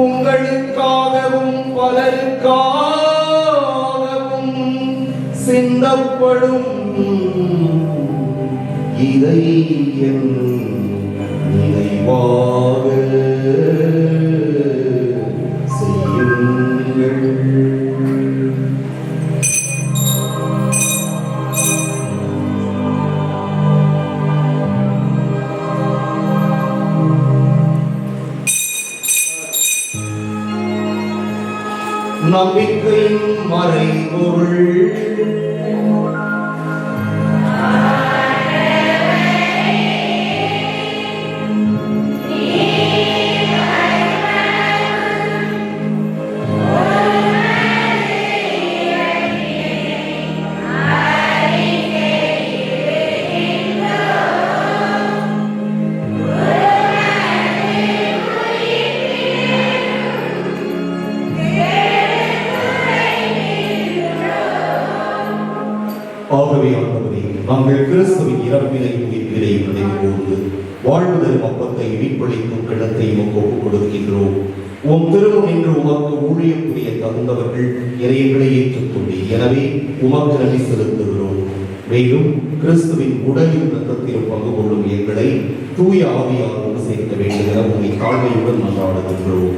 உங்களுக்காகவும் பலருக்காகவும் சிந்தப்படும். இதை என் நினைவாக செய்யுங்கள். நம்பிக்கையின் மறைபொருள். ஆகவே ஆண்டவரே, நாங்கள் கிறிஸ்துவின் இறப்பினையும் உயிர்ப்பினையும் நினைவுகூர்ந்து வாழ்வுதல் அப்பத்தை மீட்பளிக்கும் கிணத்தை உமக்கு ஒப்புக் கொடுக்கின்றோம். உம் திருமுன் நின்று உமக்கு ஊழியம் புரிய தகுந்தவர்கள் இறையங்களை ஏற்றுக்கொண்டு, எனவே உமக்கு நன்றி செலுத்துகிறோம். மேலும் கிறிஸ்துவின் உடலின் இரத்தத்திலும் பங்கு கொள்ளும் எங்களை தூய ஆவியால் ஒன்று சேர்க்க வேண்டும் என உங்களை தாழ்மையுடன் மன்றாடுகின்றோம்.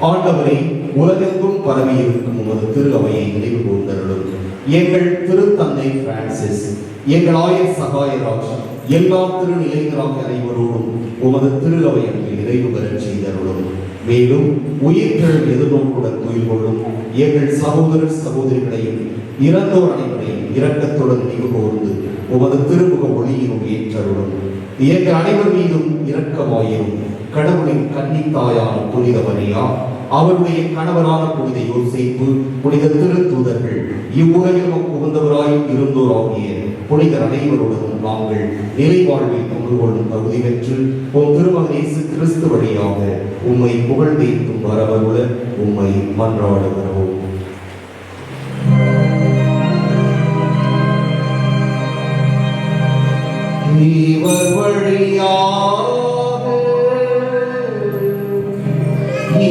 ஆண்டவரை, உலகெங்கும் பரவி இருக்கும் உமது திரு அவையை நினைவு கூர்ந்தருளும். எங்கள் திருத்தந்தை பிரான்சிஸ், எங்கள் ஆயர் சகாயராஜ், எல்லா திருநிலைகளாக அனைவரோடும் உமது திரு அவை அன்பில் நிறைவு பெறச் செய்தருளும். மேலும் உயிர்த்தெழும் எதிர்நோக்குடன் துயில் கொள்ளும் எங்கள் சகோதரர் சகோதரிகளையும் இறந்தோர் அனைவரையும் இரக்கத்துடன் நினைவு கூர்ந்து உமது திருமுக ஒளியிலும் ஏற்றருளும். எங்கள் அனைவர் மீதும் இரக்கமாயிரும். கடவுளின் கன்னித்தாயான புனித மரியா, அவருடைய கணவரான புனித யோசேப்பு, புனித திருத்தூதர்கள், இவ்வுலகில் உகந்தவராய் இருந்தோராகிய புனிதர் அனைவருடனும் நாங்கள் நிறைவாழ்வில் பங்கு கொள்ளும் தகுதி பெற்று உம் திருமகன் இயேசு கிறிஸ்து வழியாக உம்மை புகழ்ந்தேத்தும் வரவருள உம்மை மன்றாடுகிறோம். இவர் வழியாக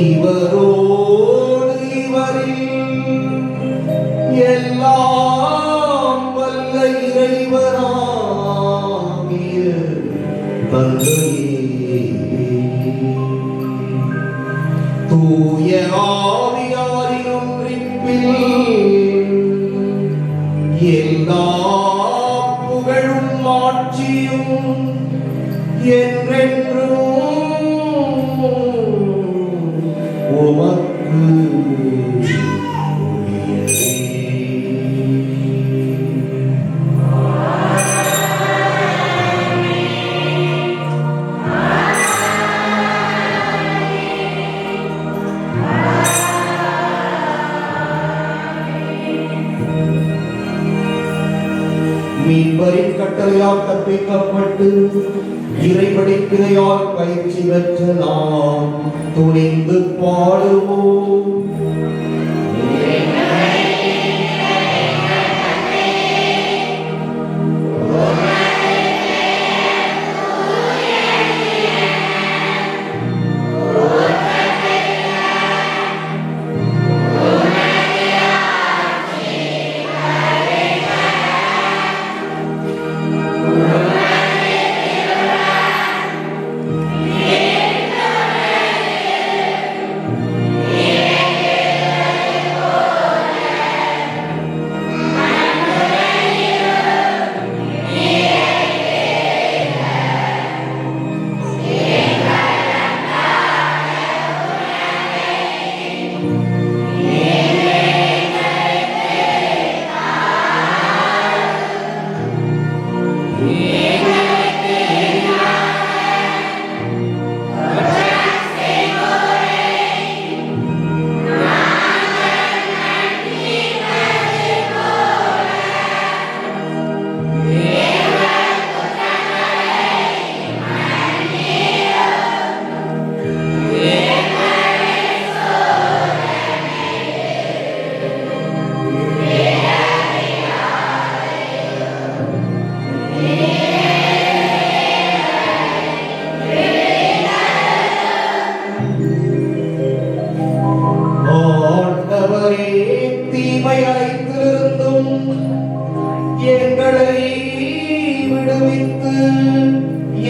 இவரோடு இவரில் எல்லாம் வல்ல இறைவனாகிய தந்தையே, தூய ஆவியாரின் ஒன்றிப்பில் எல்லா புகழும் ஆட்சியும் என்றென்றும் உமக்கு உரியதே. மீன்பரின் கட்டளையால் கற்பிக்கப்பட்டு இறைவடிப்பினையால் பயிற்சி பெற்ற நாம் துணிந்து பாடுவோம்.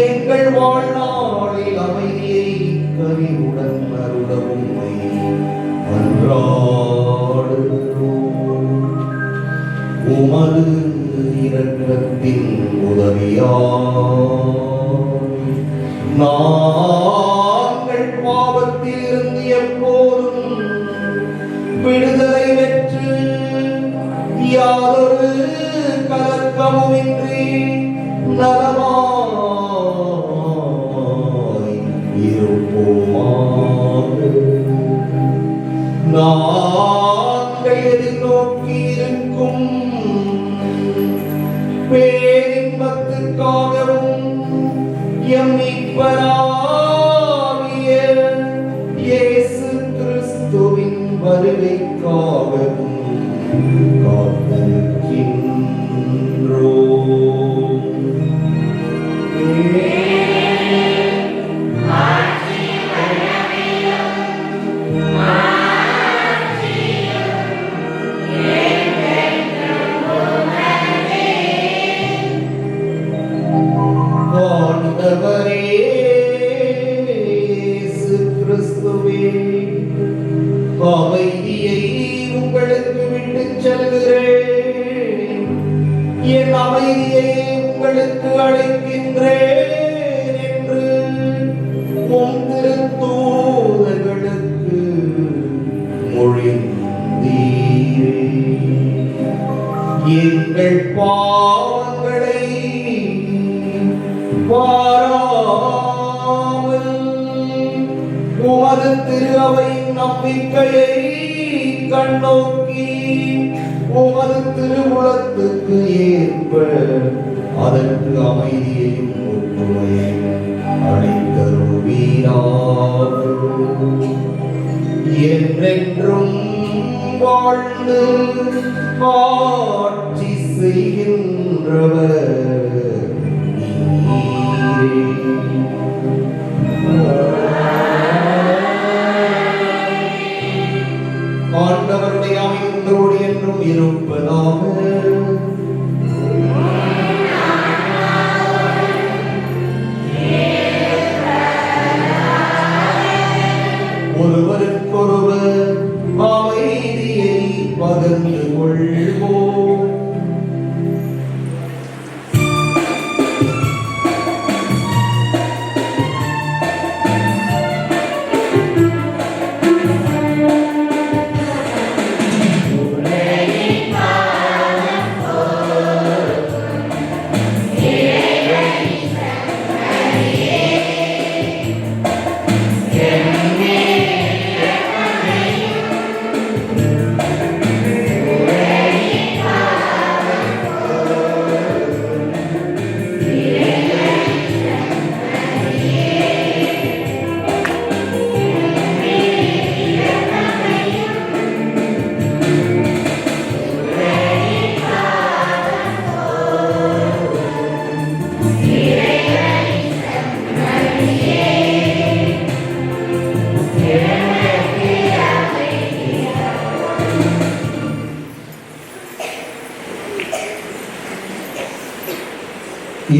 எங்கள் வாழ்நாளில் அமைதியை கனிவுடன் அருள உம்மை மன்றாடுகிறோம். உமது இரக்கத்தின் உதவியால் நாங்கள் பாவத்திலிருந்து எப்போதும் விடுதலை பெற்று யாதொரு கலக்கமுமின்றி நலமாய் இருப்போமாக. நாங்கள் எதிர்நோக்கி இருக்கும் பேரின்பத்துக்காகவும் எம் மீட்பராகிய இயேசு கிறிஸ்துவின் வருகைக்காகவும் காத்திருக்கின்றோம். ஆண்டவரே இயேசு கிறிஸ்துவே, அமைதியை உங்களுக்கு விட்டுச் செல்கிறேன், என் அமைதியை உங்களுக்கு அளிக்கின்றேன் என்று உம் திருத்தூதர்களுக்கு மொழிந்தீரே. எங்கள் பாவங்களை பாராமல் உமது திரு அவையின் நம்பிக்கையை கண்ணோக்கி உமது திருவுளத்துக்கு ஏற்ப அதற்கு அமைதியையும் ஒற்றுமையையும் அளித்தருள்வீராக. என்றென்றும் வாழ்ந்து ஆட்சி செய்கின்றவர் ஆண்டவருடைய அமைதி உங்களோடு என்றும் இருப்பதாக. ஒருவருக்கொருவர் அமைதியை பகிர்ந்து கொள்வோம்.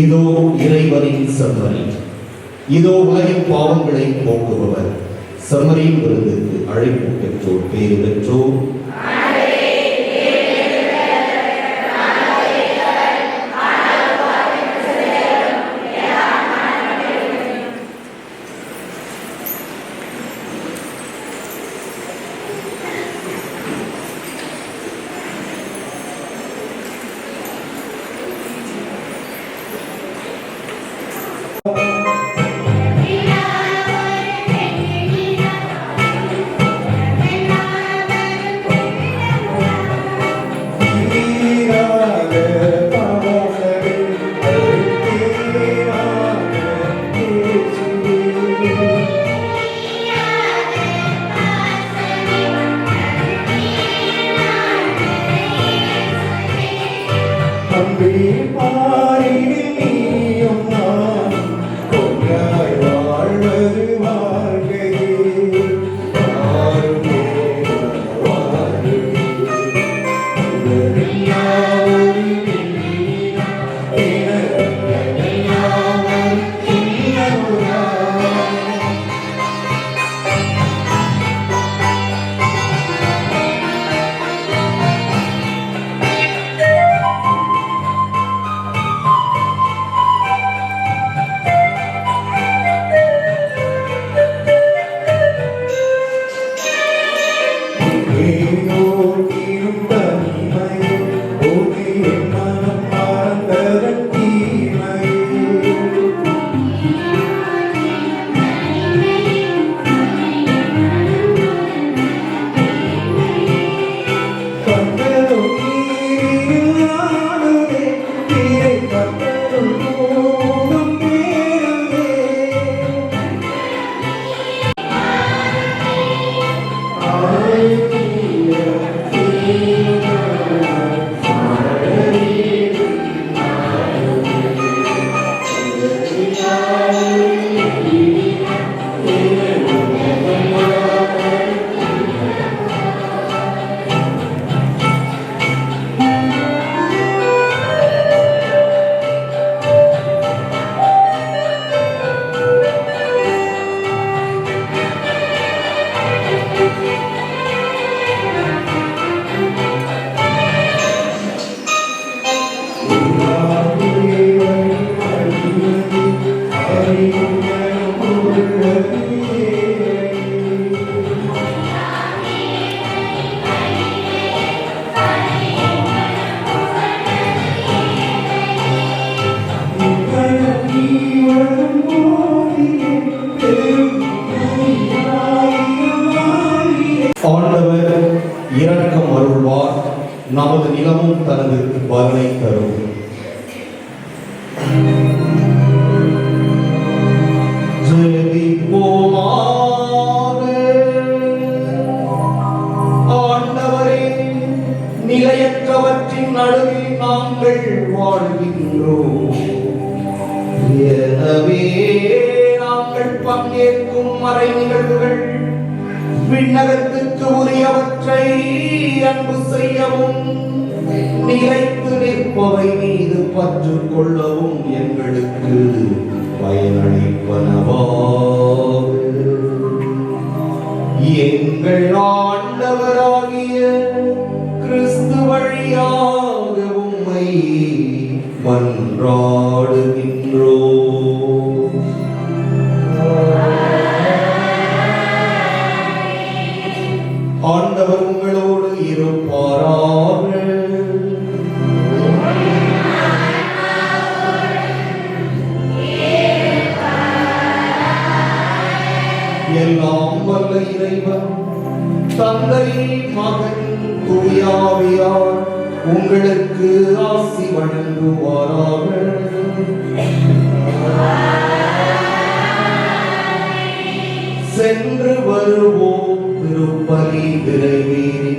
இதோ இறைவனின் செம்மறி, இதோ உலகின் பாவங்களை போக்குபவர். செம்மறியின் விருந்துக்கு அழைப்பு பெற்றோர் பேறு பெற்றோர். ஆண்டவர் இரக்கம் அருள்வார், நமது நிலமும் தனது பலனை தரும். ஜெபிப்போமாக. ஆண்டவரே, நிலையற்றவற்றின் நடுவில் நாங்கள் வாழ்கின்றோம். எனவே நாங்கள் பங்கேற்கும் மறை நிகழ்வுகள் விண்ணகத்துக்கு உரியவற்றை அன்பு செய்யவும், நிலைத்து நிற்பவை மீது பற்று கொள்ளவும் எங்களுக்கு பயனளிப்பனவாக. எங்கள் ஆண்டவராகிய கிறிஸ்து வழியாக உம்மை மன்றாடுகின்றோம். ஆண்டவர் உங்களோடு இருப்பாராக. எல்லாம் வல்ல இறைவன் தந்தை, மகன், தூய ஆவியார் உங்களுக்கு ஆசி வழங்குவாராக. சென்று வருவோம், திருப்பலி நிறைவேறி